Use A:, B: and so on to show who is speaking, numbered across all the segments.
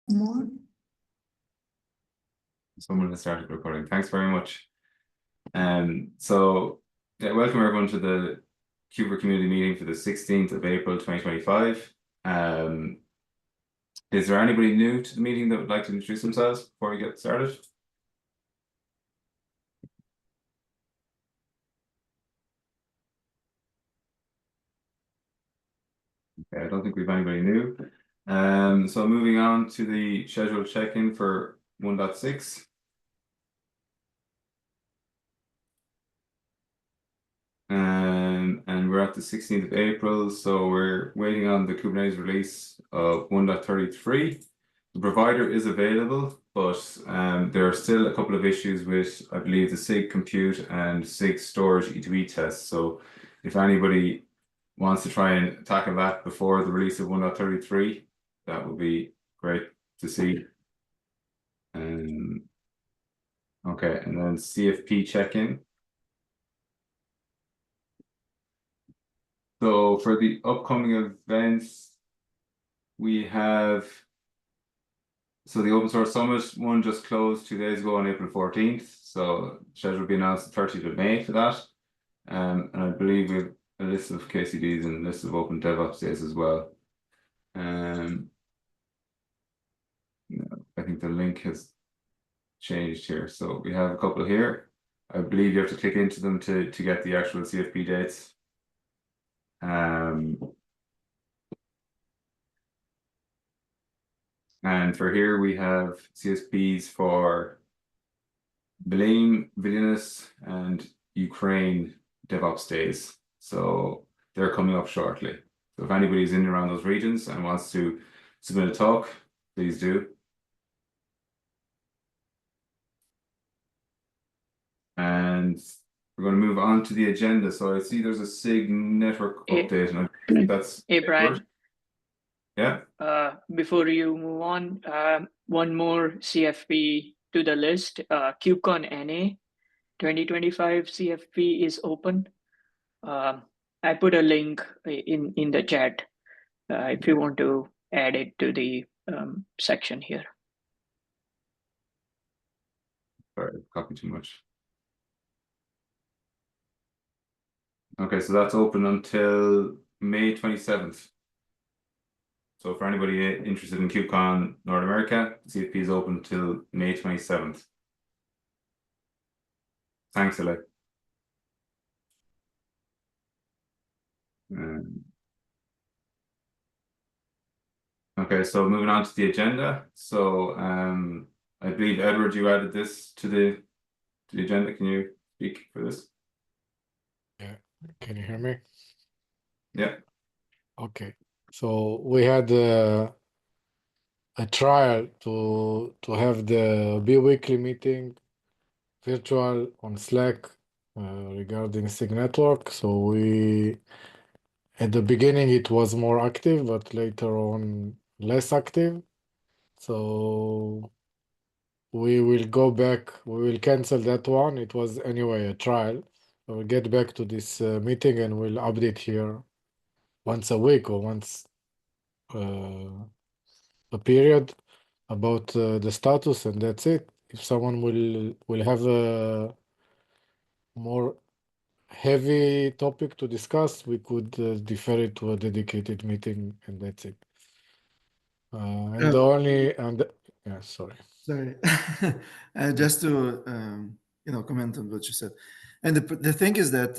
A: more.
B: Someone has started recording. Thanks very much. So welcome everyone to the KubeVirt community meeting for the 16th of April 2025. Is there anybody new to the meeting that would like to introduce themselves before we get started? Okay, I don't think we have anybody new. So moving on to the scheduled check-in for 1.6. And we're at the 16th of April, so we're waiting on the Kubernetes release of 1.33. The provider is available, but there are still a couple of issues with, I believe, the SIG compute and SIG storage E2E tests. So if anybody wants to try and tackle that before the release of 1.33, that would be great to see. Okay, and then CFP check-in. So for the upcoming events, we have, so the Open Source Summit one just closed 2 days ago on April 14th. So schedule will be announced the 30th of May for that. And I believe we have a list of KCDs and a list of Open DevOps days as well. I think the link has changed here. So we have a couple here. I believe you have to click into them to get the actual CFP dates. And for here we have CSPs for Vilnius, and Ukraine DevOps days. So they're coming up shortly. So if anybody's in around those regions and wants to submit a talk, please do. And we're going to move on to the agenda. So I see there's a SIG network update, and I think that's
C: Hey, Brian.
B: Yeah.
C: Before you move on, one more CFP to the list. KubeCon NA 2025 CFP is open. I put a link in the chat if you want to add it to the section here.
B: Sorry, copy too much. Okay, so that's open until May 27th. So for anybody interested in KubeCon North America, CFP is open till May 27th. Thanks, Ale. Okay, so moving on to the agenda. So I believe, Edward, you added this to the agenda. Can you speak for this?
D: Yeah, can you hear me?
B: Yeah.
D: Okay, so we had a trial to have the bi-weekly meeting virtual on Slack regarding SIG network. So we, at the beginning, it was more active, but later on less active. So we will go back, we will cancel that one. It was anyway a trial. We'll get back to this meeting and we'll update here once a week or once a period about the status, and that's it. If someone will have a more heavy topic to discuss, we could defer it to a dedicated meeting, and that's it. And the only yeah, sorry.
A: Just to comment on what you said, and the thing is that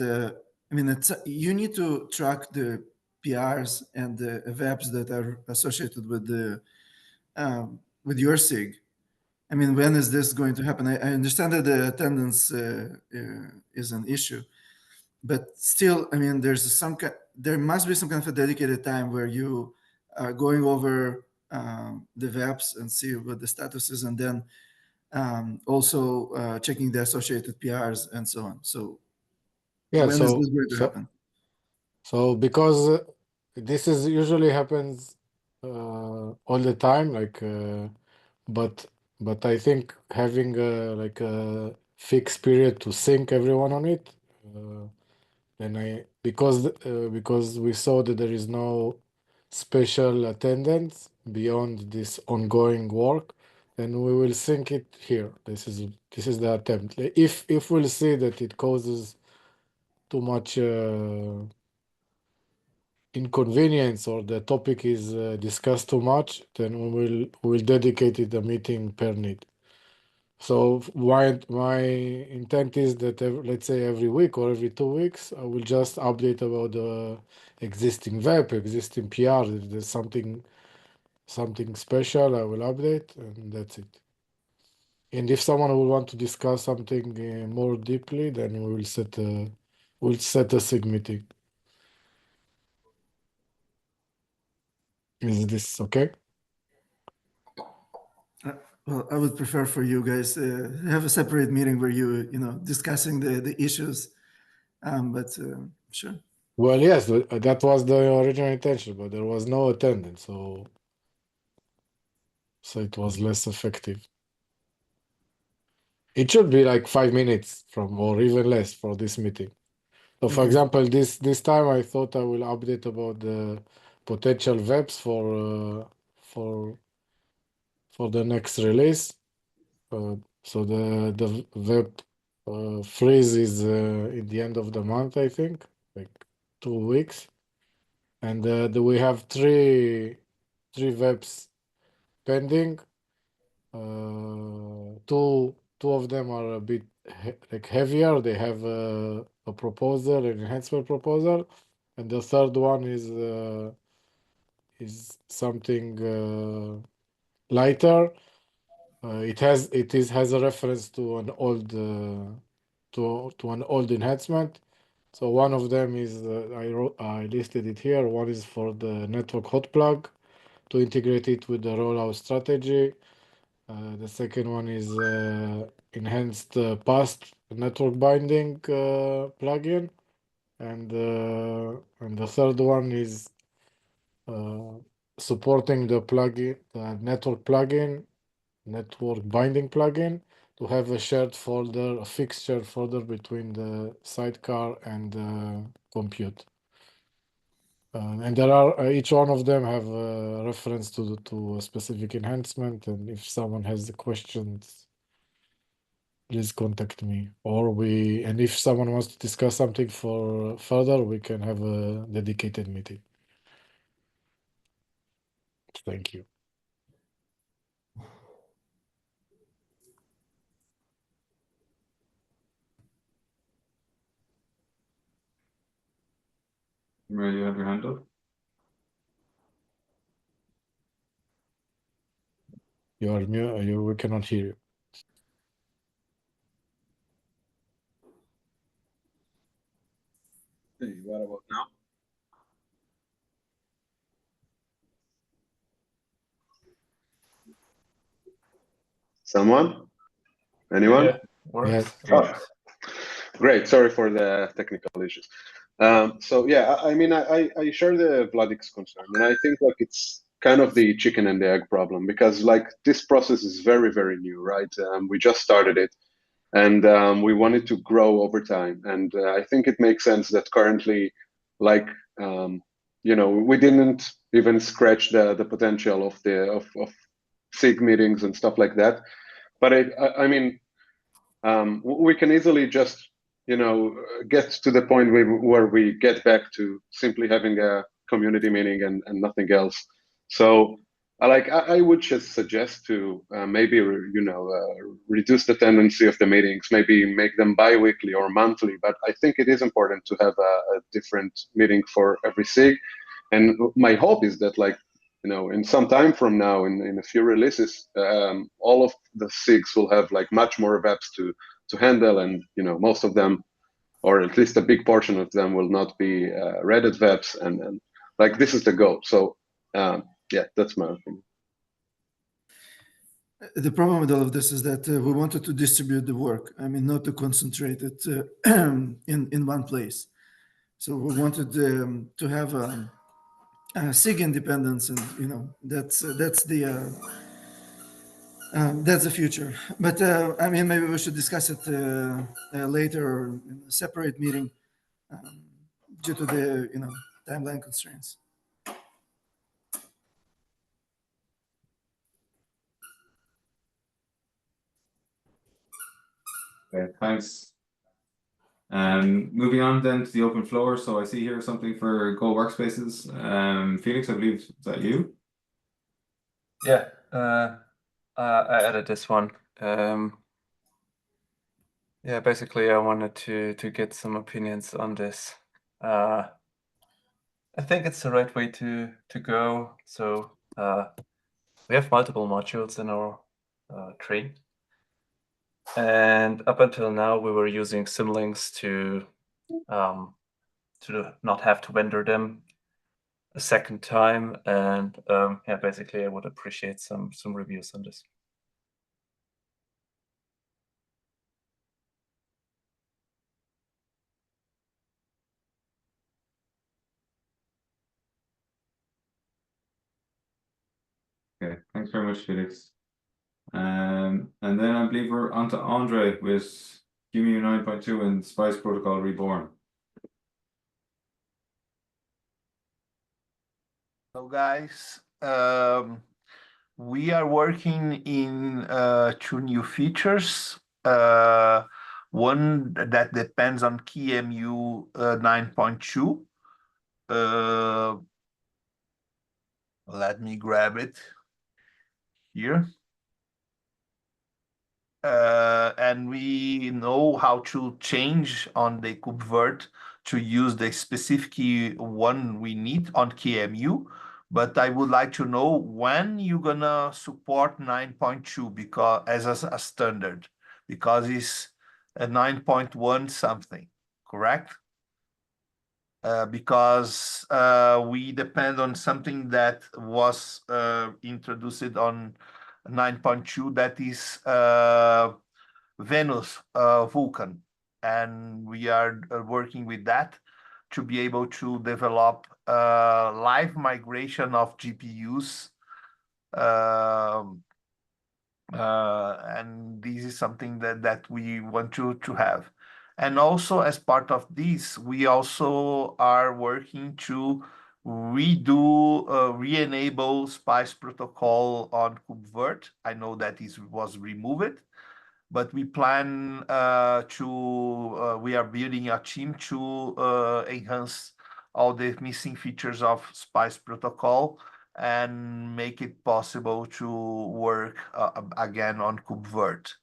A: I mean, you need to track the PRs and the VAPs that are associated with your SIG. I mean, when is this going to happen? I understand that the attendance is an issue, but still, I mean, there must be some kind of a dedicated time where you are going over the VAPs and see what the status is, and then also checking the associated PRs and so on. So
D: yeah,
A: when is this going to happen?
D: So because this is usually happens all the time, like, but I think having like a fixed period to sync everyone on it, then because we saw that there is no special attendance beyond this ongoing work, then we will sync it here. This is the attempt. If we'll see that it causes too much inconvenience or the topic is discussed too much, then we will dedicate it a meeting per need. So my intent is that let's say every week or every 2 weeks, I will just update about the existing web, existing PR. If there's something special, I will update, and that's it. And if someone will want to discuss something more deeply, then we'll set a SIG meeting. Is this okay?
A: Well, I would prefer for you guys have a separate meeting where you discussing the issues. But sure.
D: Well, yes, that was the original intention, but there was no attendance, so it was less effective. It should be like 5 minutes or even less for this meeting. So, for
A: Okay.
D: example, this time I thought I will update about the potential webs for the next release. So the web freeze is in the end of the month, I think, like 2 weeks, and we have three webs pending. Two of them are a bit like heavier. They have a proposal, an enhancement proposal, and the third one is something lighter. It has a reference to an old enhancement. So one of them is I listed it here. One is for the network hot plug to integrate it with the rollout strategy. The second one is enhanced past network binding plugin, and the third one is supporting the plugin, the network binding plugin, to have a shared folder, a fixed shared folder between the sidecar and the compute. And there are each one of them have a reference to a specific enhancement. And if someone has the questions, please contact me. And if someone wants to discuss something further, we can have a dedicated meeting. Thank you.
B: Mary, you have your hand up?
D: You are mute. We cannot hear you.
E: Hey, what about now? Someone? Anyone?
B: Yeah, works.
D: Yes.
E: Oh, great. Sorry for the technical issues. So yeah, I mean, I share the Vladik's concern, and I think like it's kind of the chicken and the egg problem, because like this process is very, very new, right? We just started it, and we want it to grow over time. And I think it makes sense that currently, like, we didn't even scratch the potential of SIG meetings and stuff like that. But I mean, we can easily just get to the point where we get back to simply having a community meeting and nothing else. So I would just suggest to maybe reduce the tendency of the meetings, maybe make them bi-weekly or monthly. But I think it is important to have a different meeting for every SIG. And my hope is that in some time from now, in a few releases, all of the SIGs will have like much more apps to handle, and most of them, or at least a big portion of them, will not be Reddit webs, and like this is the goal. So yeah, that's my opinion.
A: The problem with all of this is that we wanted to distribute the work. I mean, not to concentrate it in one place. So we wanted to have SIG independence, and that's the future. But I mean, maybe we should discuss it later or in a separate meeting due to the timeline constraints.
B: Okay, thanks. Moving on then to the open floor. So I see here something for Go Workspaces. Felix, I believe, is that you?
F: Yeah, I added this one. Yeah, basically I wanted to get some opinions on this. I think it's the right way to go. So we have multiple modules in our tree. And up until now, we were using symlinks to not have to vendor them a second time. And yeah, basically, I would appreciate some reviews on this.
B: Okay, thanks very much, Felix. And then I believe we're on to Andre with QEMU 9.2 and Spice Protocol Reborn.
G: Hello, guys. We are working in 2 new features. One that depends on QEMU 9.2. Let me grab it here. And we know how to change on the KubeVirt to use the specific one we need on QEMU. But I would like to know when you're gonna support 9.2 because as a standard, because it's a 9.1 something, correct? Because we depend on something that was introduced on 9.2 that is Venus Vulkan, and we are working with that to be able to develop live migration of GPUs, and this is something that we want to have. And also, as part of this, we also are working to re-enable Spice protocol on KubeVirt. I know that this was removed, but we plan we are building a team to enhance all the missing features of Spice protocol and make it possible to work again on KubeVirt.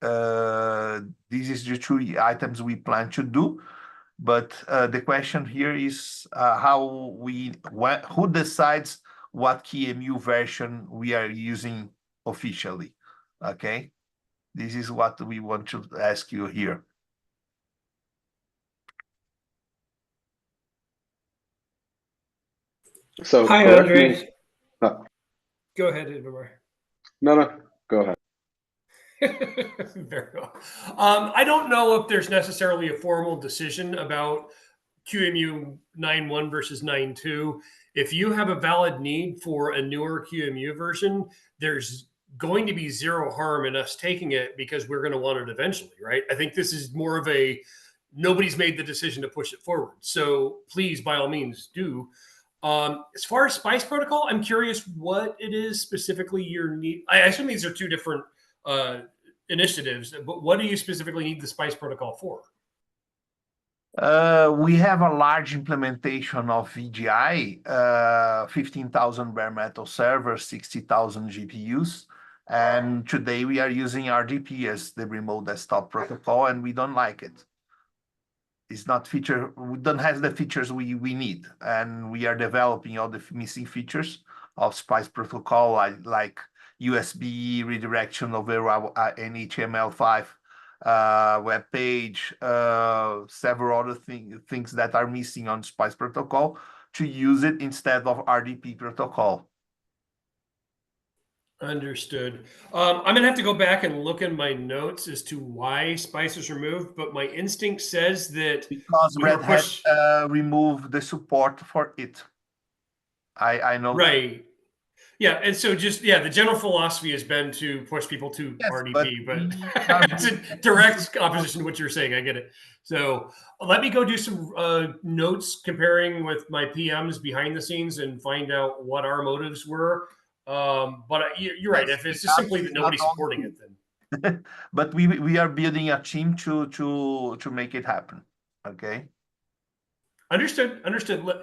G: This is the 2 items we plan to do, but the question here is who decides what QEMU version we are using officially? Okay, this is what we want to ask you here.
E: So
H: Hi,
E: correct
H: Andre.
E: me.
H: Go ahead, Edmar.
E: No, go ahead.
H: Very well. I don't know if there's necessarily a formal decision about QEMU 9.1 versus 9.2. If you have a valid need for a newer QEMU version, there's going to be zero harm in us taking it because we're going to want it eventually, right? I think this is more of a nobody's made the decision to push it forward. So please, by all means, do. As far as Spice Protocol, I'm curious what it is specifically your need. I assume these are 2 different initiatives, but what do you specifically need the Spice Protocol for?
G: We have a large implementation of VGI, 15,000 bare metal servers, 60,000 GPUs. And today we are using RDP as the remote desktop protocol, and we don't like it. It's not we don't have the features we need, and we are developing all the missing features of Spice protocol, like USB redirection over an HTML5 web page, several other things that are missing on Spice protocol to use it instead of RDP protocol.
H: Understood. I'm going to have to go back and look in my notes as to why Spice was removed, but my instinct says that
G: because Red Hat removed the support for it. I know.
H: Right. Yeah, and so just the general philosophy has been to push people to RDP, but it's a direct opposition to what you're saying. I get it. So let me go do some notes comparing with my PMs behind the scenes and find out what our motives were. But you're right. If it's just simply that nobody's supporting it, then
G: but we are building a team to make it happen. Okay.
H: Understood.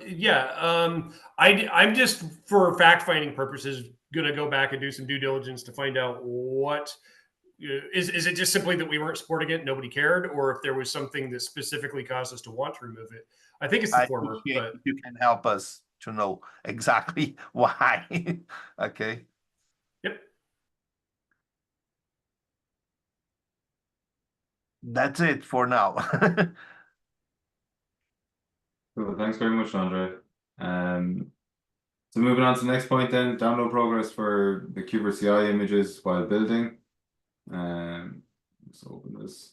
H: Yeah. I'm just, for fact-finding purposes, going to go back and do some due diligence to find out what is it just simply that we weren't supporting it, nobody cared, or if there was something that specifically caused us to want to remove it. I think it's the former, but
G: if you can help us to know exactly why. Okay.
H: yep.
G: That's it for now.
B: Cool. Thanks very much, Andre. So moving on to the next point then, download progress for the KubeVirt CI images while building. Let's open this.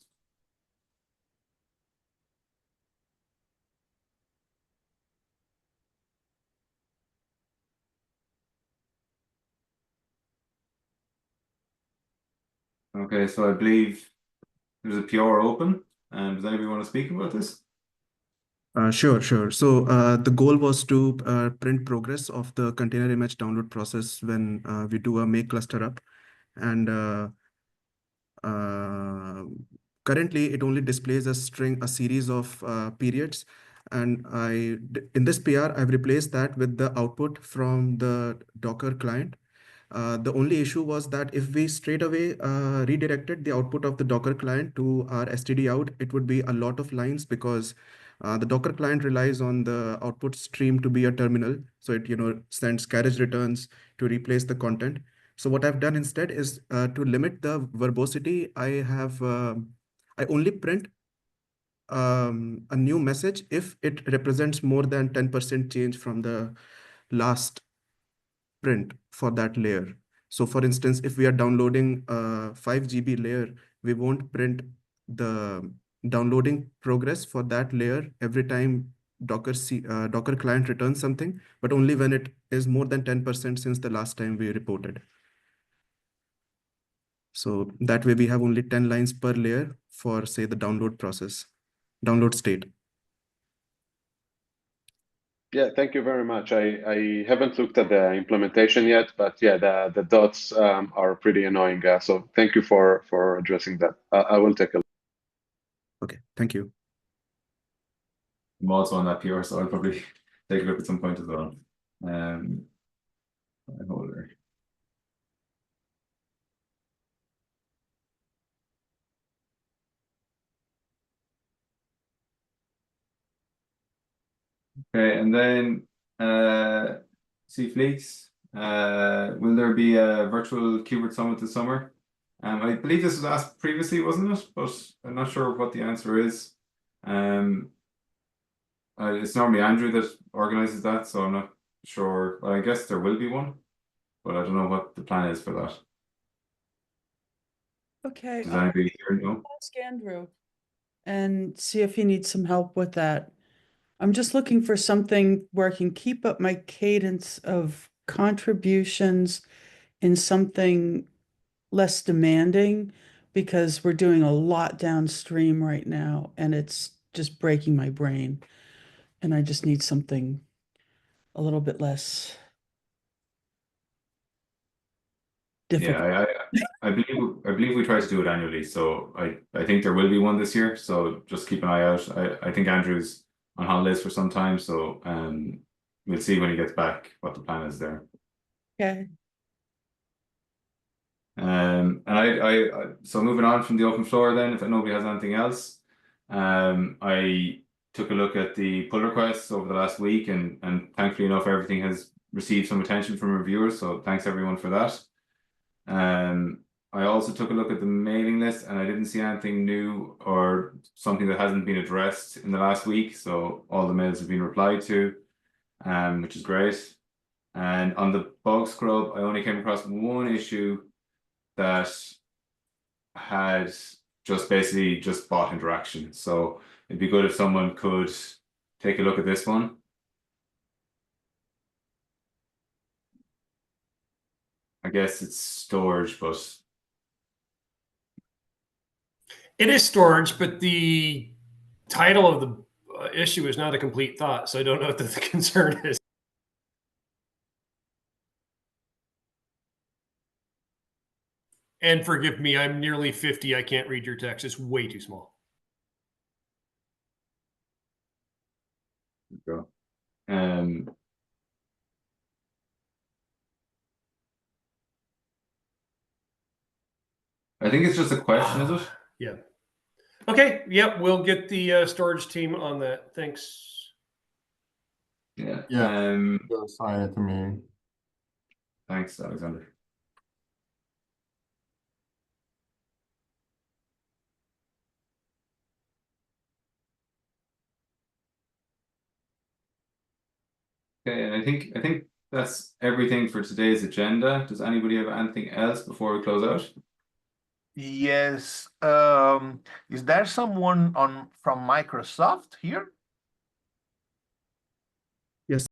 B: Okay, so I believe there's a PR open. Does anybody want to speak about this?
I: Sure. So the goal was to print progress of the container image download process when we do a make cluster up. And currently it only displays a series of periods. And in this PR, I've replaced that with the output from the Docker client. The only issue was that if we straight away redirected the output of the Docker client to our std out, it would be a lot of lines because the Docker client relies on the output stream to be a terminal. So it sends carriage returns to replace the content. So what I've done instead is to limit the verbosity, I only print a new message if it represents more than 10% change from the last print for that layer. So for instance, if we are downloading a 5 GB layer, we won't print the downloading progress for that layer every time Docker client returns something, but only when it is more than 10% since the last time we reported. So that way we have only 10 lines per layer for, say, the download process, download state.
E: Yeah, thank you very much. I haven't looked at the implementation yet, but yeah, the dots are pretty annoying. So thank you for addressing that. I will take a look.
I: Okay, thank you.
B: I'm also on that PR, so I'll probably take a look at some point as well. Holder. Okay, and then see Fleeks. Will there be a virtual KubeVirt summit this summer? I believe this was asked previously, wasn't it? But I'm not sure what the answer is. It's normally Andrew that organizes that, so I'm not sure. Well, I guess there will be one, but I don't know what the plan is for that.
J: Okay,
B: Does anybody here know?
J: ask Andrew and see if he needs some help with that. I'm just looking for something where I can keep up my cadence of contributions in something less demanding, because we're doing a lot downstream right now and it's just breaking my brain. And I just need something a little bit less difficult.
B: Yeah, I believe we try to do it annually, so I think there will be one this year. So just keep an eye out. I think Andrew's on holidays for some time, so we'll see when he gets back what the plan is there.
J: Okay.
B: And so moving on from the open floor then, if nobody has anything else, I took a look at the pull requests over the last week, and thankfully enough, everything has received some attention from reviewers. So thanks everyone for that. I also took a look at the mailing list, and I didn't see anything new or something that hasn't been addressed in the last week. So all the mails have been replied to, which is great. And on the bug scrub, I only came across one issue that had basically just bot interaction. So it'd be good if someone could take a look at this one. I guess it's storage, but
H: It is storage, but the title of the issue is not a complete thought, so I don't know what the concern is. And forgive me, I'm nearly 50. I can't read your text. It's way too small.
B: Go. I think it's just a question, is it?
H: Yeah. Okay. Yep. We'll get the storage team on that. Thanks.
B: Yeah.
K: Yeah. Just sign it to me.
B: Thanks, Alexander. Okay, and I think that's everything for today's agenda. Does anybody have anything else before we close out?
G: Yes. Is there someone from Microsoft here?